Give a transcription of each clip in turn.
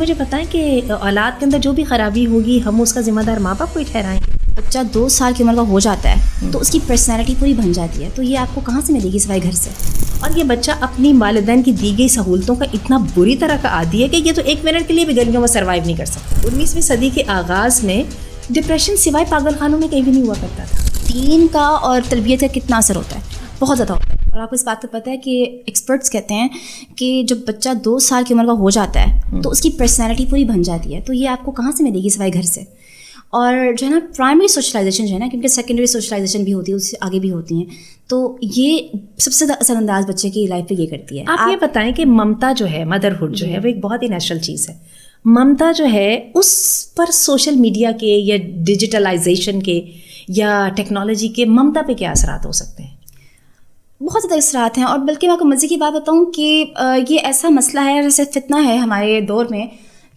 مجھے بتائیں کہ اولاد کے اندر جو بھی خرابی ہوگی ہم اس کا ذمہ دار ماں باپ کو ہی ٹھہرائیں گے. بچہ 2 سال کی عمر کا ہو جاتا ہے تو اس کی پرسنالٹی پوری بن جاتی ہے, تو یہ آپ کو کہاں سے ملے گی سوائے گھر سے. اور یہ بچہ اپنی والدین کی دی گئی سہولتوں کا اتنا بری طرح کا عادی ہے کہ یہ تو 1 منٹ کے لیے بھی گلیوں میں سروائیو نہیں کر سکتا. 19ویں صدی کے آغاز میں ڈپریشن سوائے پاگل خانوں میں کہیں بھی نہیں ہوا کرتا تھا. دین کا اور تربیت کا کتنا اثر ہوتا ہے, بہت زیادہ ہوتا ہے. اور آپ کو اس بات کو پتہ ہے کہ ایکسپرٹس کہتے ہیں کہ جب بچہ 2 سال کی عمر کا ہو جاتا ہے تو اس کی پرسنالٹی پوری بن جاتی ہے, تو یہ آپ کو کہاں سے ملے گی سوائے گھر سے. اور جو ہے نا پرائمری سوشلائزیشن جو ہے نا, کیونکہ سیکنڈری سوشلائزیشن بھی ہوتی ہے, اس سے آگے بھی ہوتی ہیں, تو یہ سب سے زیادہ اثر انداز بچے کی لائف پہ یہ کرتی ہے. آپ یہ بتائیں کہ ممتا جو ہے, مدرہڈ جو ہے, وہ ایک بہت ہی نیچرل چیز ہے. ممتا جو ہے اس پر سوشل میڈیا کے یا ڈیجیٹلائزیشن کے یا ٹیکنالوجی کے ممتا پہ کیا اثرات ہو سکتے ہیں؟ بہت زیادہ اثرات ہیں. اور بلکہ میں آپ کو مزے کی بات بتاؤں کہ یہ ایسا مسئلہ ہے, جیسے فتنہ ہے ہمارے دور میں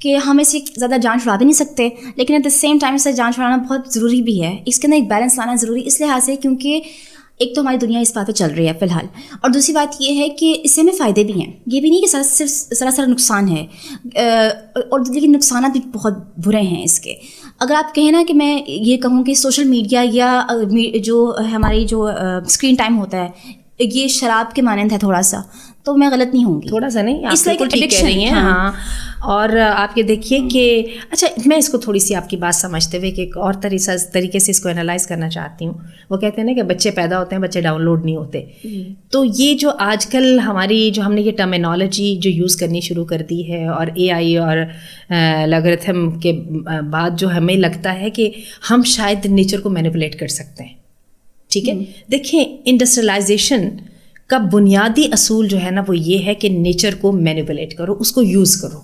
کہ ہم اسے زیادہ جان چھڑا بھی نہیں سکتے, لیکن ایٹ دا سیم ٹائم اسے جان چھڑانا بہت ضروری بھی ہے. اس کے اندر ایک بیلنس لانا ضروری اس لحاظ سے کیونکہ ایک تو ہماری دنیا اس بات پہ چل رہی ہے فی الحال, اور دوسری بات یہ ہے کہ اس سے ہمیں فائدے بھی ہیں. یہ بھی نہیں کہ صرف سراسر نقصان ہے, اور لیکن نقصانات بھی بہت برے ہیں اس کے. اگر آپ کہیں نا کہ میں یہ کہوں کہ سوشل میڈیا یا جو ہماری جو اسکرین ٹائم ہوتا ہے یہ شراب کے مانند ہے تھوڑا سا, تو میں غلط نہیں ہوں گی. تھوڑا سا نہیں, آپ بالکل ٹھیک کہہ رہی ہیں. ہاں, اور آپ یہ دیکھیے کہ اچھا, میں اس کو تھوڑی سی آپ کی بات سمجھتے ہوئے کہ ایک اور طریقے سے اس کو انالائز کرنا چاہتی ہوں. وہ کہتے ہیں نا کہ بچے پیدا ہوتے ہیں, بچے ڈاؤن لوڈ نہیں ہوتے. تو یہ جو آج کل ہماری جو ہم نے یہ ٹرمینالوجی جو یوز کرنی شروع کر دی ہے, اور اے آئی اور الگورتھم کے بعد جو ہمیں لگتا ہے کہ ہم شاید نیچر کو مینیپولیٹ کر سکتے ہیں. ٹھیک ہے, دیکھیں انڈسٹریلائزیشن کا بنیادی اصول جو ہے نا وہ یہ ہے کہ نیچر کو مینیپولیٹ کرو, اس کو یوز کرو,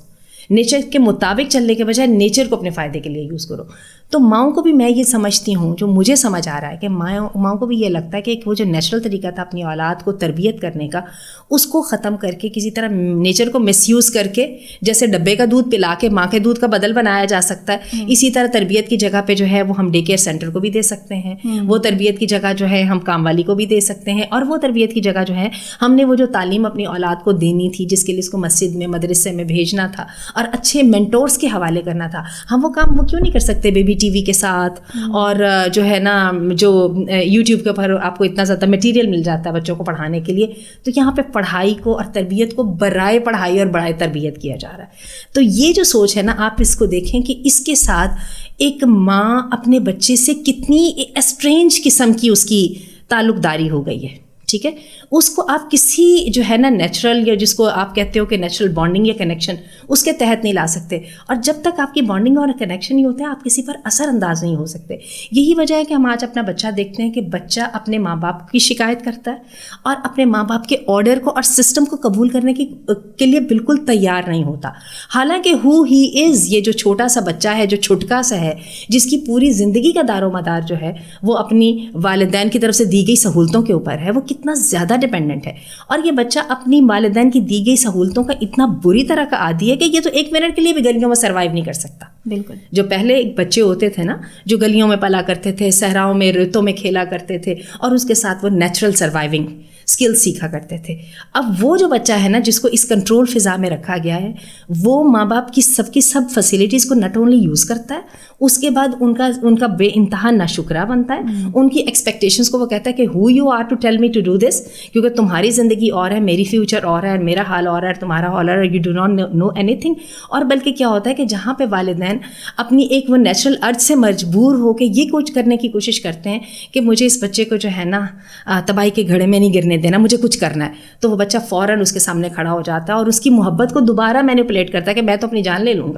نیچر کے مطابق چلنے کے بجائے نیچر کو اپنے فائدے کے لیے یوز کرو. تو ماؤں کو بھی میں یہ سمجھتی ہوں, جو مجھے سمجھ آ رہا ہے کہ ماؤں کو بھی یہ لگتا ہے کہ وہ جو نیچرل طریقہ تھا اپنی اولاد کو تربیت کرنے کا, اس کو ختم کر کے کسی طرح نیچر کو مس یوز کر کے, جیسے ڈبے کا دودھ پلا کے ماں کے دودھ کا بدل بنایا جا سکتا ہے, اسی طرح تربیت کی جگہ پہ جو ہے وہ ہم ڈے کیئر سینٹر کو بھی دے سکتے ہیں, وہ تربیت کی جگہ جو ہے ہم کام والی کو بھی دے سکتے ہیں, اور وہ تربیت کی جگہ جو ہے ہم نے وہ جو تعلیم اپنی اولاد کو دینی تھی, جس کے لیے اس کو مسجد میں مدرسے میں بھیجنا تھا اور اچھے مینٹورس کے حوالے کرنا تھا, ہم وہ کام وہ کیوں نہیں کر سکتے بیبی ٹی وی کے ساتھ. اور جو ہے نا جو یوٹیوب کے اوپر آپ کو اتنا زیادہ مٹیریل مل جاتا ہے بچوں کو پڑھانے کے لیے, تو یہاں پہ پڑھائی کو اور تربیت کو برائے پڑھائی اور برائے تربیت کیا جا رہا ہے. تو یہ جو سوچ ہے نا, آپ اس کو دیکھیں کہ اس کے ساتھ ایک ماں اپنے بچے سے کتنی اسٹرینج قسم کی اس کی تعلق داری ہو گئی ہے. ٹھیک ہے, اس کو آپ کسی جو ہے نا نیچرل, یا جس کو آپ کہتے ہو کہ نیچرل بانڈنگ یا کنیکشن, اس کے تحت نہیں لا سکتے. اور جب تک آپ کی بانڈنگ اور کنیکشن نہیں ہوتا ہے, آپ کسی پر اثر انداز نہیں ہو سکتے. یہی وجہ ہے کہ ہم آج اپنا بچہ دیکھتے ہیں کہ بچہ اپنے ماں باپ کی شکایت کرتا ہے اور اپنے ماں باپ کے آرڈر کو اور سسٹم کو قبول کرنے کے لیے بالکل تیار نہیں ہوتا. حالانکہ ہو ہی از, یہ جو چھوٹا سا بچہ ہے, جو چھٹکا سا ہے, جس کی پوری زندگی کا دار و مدار جو ہے وہ اپنی والدین کی طرف سے دی گئی سہولتوں کے اوپر ہے, وہ کتنا زیادہ ڈیپینڈنٹ ہے. اور یہ بچہ اپنی والدین کی دی گئی سہولتوں کا اتنا بری طرح کا عادی ہے کہ یہ تو 1 منٹ کے لیے بھی گلیوں میں سروائیو نہیں کر سکتا. بالکل. جو پہلے بچے ہوتے تھے نا, جو گلیوں میں پلا کرتے تھے, صحراؤں میں, ریتوں میں کھیلا کرتے تھے, اور اس کے ساتھ وہ نیچرل سروائیونگ اسکل سیکھا کرتے تھے. اب وہ جو بچہ ہے نا جس کو اس کنٹرول فضا میں رکھا گیا ہے, وہ ماں باپ کی سب فیسلٹیز کو ناٹ اونلی یوز کرتا ہے, اس کے بعد ان کا بے انتہا ناشکرا بنتا ہے. ان کی ایکسپیکٹیشنس کو وہ کہتا ہے کہ who you are to tell me to do this, کیونکہ تمہاری زندگی اور ہے, میری فیوچر اور ہے, میرا حال اور ہے, تمہارا حال اور ہے, یو ڈو ناٹ نو اینی تھنگ. اور بلکہ کیا ہوتا ہے کہ جہاں پہ والدین اپنی ایک وہ نیچرل ارج سے مجبور ہو کے یہ کچھ کرنے کی کوشش کرتے ہیں کہ مجھے اس بچے کو جو ہے نا تباہی کے گھڑے میں نہیں گرنے دینا, مجھے کچھ کرنا ہے, تو وہ بچہ فوراً اس کے سامنے کھڑا ہو جاتا ہے اور اس کی محبت کو دوبارہ مینیپولیٹ کرتا ہے کہ میں تو اپنی جان لے لوں گا.